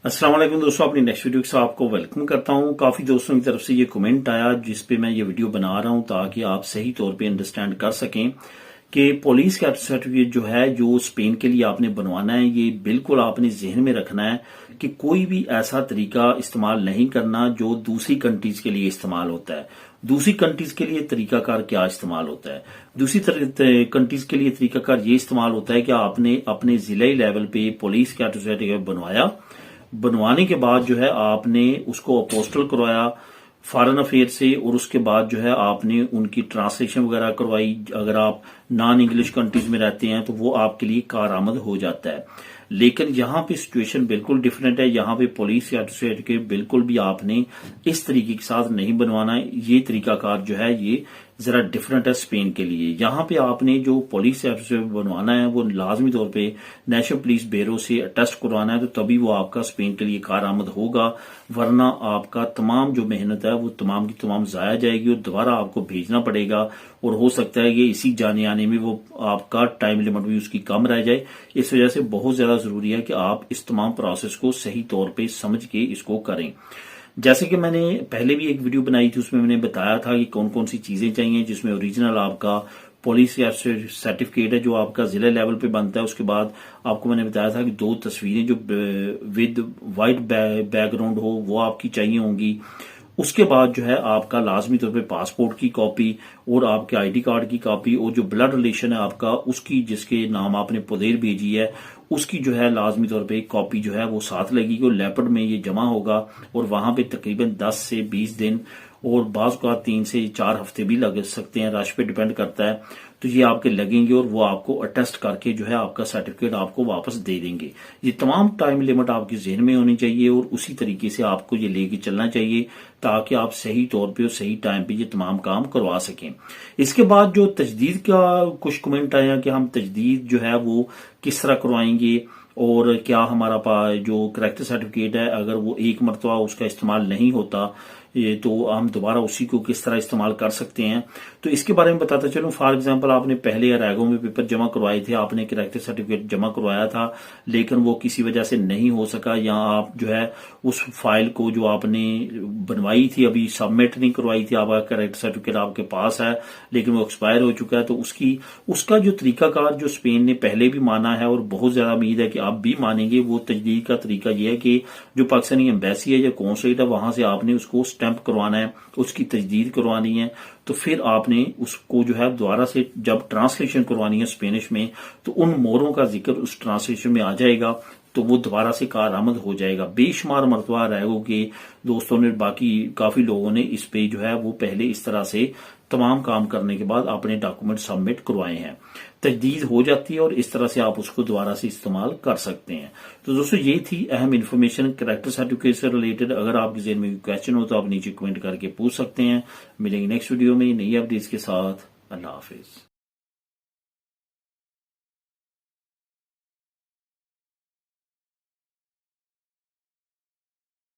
अस्सलाम वालेकुम दोस्तों, अपनी नेक्स्ट वीडियो के साथ आपको वेलकम करता हूं। काफी दोस्तों की तरफ से ये कमेंट आया जिस पे मैं ये वीडियो बना रहा हूं ताकि आप सही तौर पे अंडरस्टैंड कर सकें कि पुलिस का सर्टिफिकेट जो है जो स्पेन के लिए आपने बनवाना है, ये बिल्कुल आपने जहन में रखना है कि कोई भी ऐसा तरीका इस्तेमाल नहीं करना जो दूसरी कंट्रीज के लिए इस्तेमाल होता है। दूसरी कंट्रीज के लिए तरीकाकार क्या इस्तेमाल होता है? दूसरी कंट्रीज के लिए तरीकाकार ये इस्तेमाल होता है कि आपने अपने जिले लेवल पे पुलिस का सर्टिफिकेट बनवाने के बाद जो है आपने उसको अपोस्टल करवाया फॉरेन अफेयर से, और उसके बाद जो है आपने उनकी ट्रांसलेशन वगैरह करवाई। अगर आप नॉन इंग्लिश कंट्रीज में रहते हैं तो वो आपके लिए कारआमद हो जाता है। लेकिन यहाँ पे सिचुएशन बिल्कुल डिफरेंट है। यहाँ पे पुलिस सर्टिफिकेट बिल्कुल भी आपने इस तरीके के साथ नहीं बनवाना है। ये तरीकाकार जो है ये जरा डिफरेंट है स्पेन के लिए। यहाँ पे आपने जो पुलिस सर्टिफिकेट बनवाना है वो लाजमी तौर पे नेशनल पुलिस ब्यूरो से अटेस्ट करवाना है, तो तभी वो आपका स्पेन के लिए कारआमद होगा। वरना आपका तमाम जो मेहनत है वो तमाम की तमाम जाया जाएगी और दोबारा आपको भेजना पड़ेगा, और हो सकता है कि इसी जाने आने में वो आपका टाइम लिमिट भी उसकी कम रह जाए। इस वजह से बहुत ज्यादा जरूरी है कि आप इस तमाम प्रोसेस को सही तौर पे समझ के इसको करें। जैसे कि मैंने पहले भी एक वीडियो बनाई थी, उसमें मैंने बताया था कि कौन कौन सी चीजें चाहिए, जिसमें ओरिजिनल आपका पुलिस या सर्टिफिकेट है जो आपका जिला लेवल पे बनता है। उसके बाद आपको मैंने बताया था कि 2 तस्वीरें जो विद वाइट बैकग्राउंड हो वो आपकी चाहिए होंगी। उसके बाद जो है आपका लाजमी तौर पे पासपोर्ट की कॉपी और आपके आईडी कार्ड की कॉपी, और जो ब्लड रिलेशन है आपका उसकी, जिसके नाम आपने पुदेर भेजी है, उसकी जो है लाजमी तौर पे कॉपी जो है वो साथ लगेगी और लेपर्ड में ये जमा होगा। और वहां पे तकरीबन 10 से 20 दिन और बाज़ का 3 से 4 हफ्ते भी लग सकते हैं, रश पे डिपेंड करता है। तो ये आपके लगेंगे और वो आपको अटेस्ट करके जो है आपका सर्टिफिकेट आपको वापस दे देंगे। ये तमाम टाइम लिमिट आपके जहन में होनी चाहिए और उसी तरीके से आपको ये लेके चलना चाहिए ताकि आप सही तौर पे और सही टाइम पे ये तमाम काम करवा सकें। इसके बाद जो तजदीद का कुछ कमेंट आया कि हम तजदीद जो है वो किस तरह करवाएंगे, और क्या हमारा पास जो करेक्टर सर्टिफिकेट है अगर वो एक मरतबा उसका इस्तेमाल नहीं होता ये तो हम दोबारा उसी को किस तरह इस्तेमाल कर सकते हैं। तो इसके बारे में बताता चलूं। फॉर एग्जांपल आपने पहले अरेगो में पेपर जमा करवाए थे, आपने करेक्टर सर्टिफिकेट जमा करवाया था, लेकिन वो किसी वजह से नहीं हो सका, या आप जो है उस फाइल को जो आपने बनवाई थी अभी सबमिट नहीं करवाई थी, आपका करेक्टर सर्टिफिकेट आपके पास है लेकिन वो एक्सपायर हो चुका है, तो उसका जो तरीकाकार जो स्पेन ने पहले भी माना है और बहुत ज्यादा उम्मीद है कि आप भी मानेंगे, वो तजदीद का तरीका यह है कि जो पाकिस्तानी एम्बेसी है या कौंसलेट है वहां से आपने उसको स्टैंप करवाना है, उसकी तजदीद करवानी है। तो फिर आपने उसको जो है दोबारा से जब ट्रांसलेशन करवानी है स्पेनिश में, तो उन मोहरों का जिक्र उस ट्रांसलेशन में आ जाएगा, तो वो दोबारा से कारआमद हो जाएगा। बेशुमार मरतबा रहेगो कि दोस्तों ने, बाकी काफी लोगों ने इस पे जो है वो पहले इस तरह से तमाम काम करने के बाद अपने डॉक्यूमेंट सबमिट करवाए हैं, तजदीद हो जाती है और इस तरह से आप उसको दोबारा से इस्तेमाल कर सकते हैं। तो दोस्तों ये थी अहम इन्फॉर्मेशन करेक्टर सर्टिफिकेट से रिलेटेड। अगर आपके ज़हन में क्वेश्चन हो तो आप नीचे कमेंट करके पूछ सकते हैं। मिलेंगे नेक्स्ट वीडियो में नई अपडेट्स के साथ। अल्लाह हाफिज।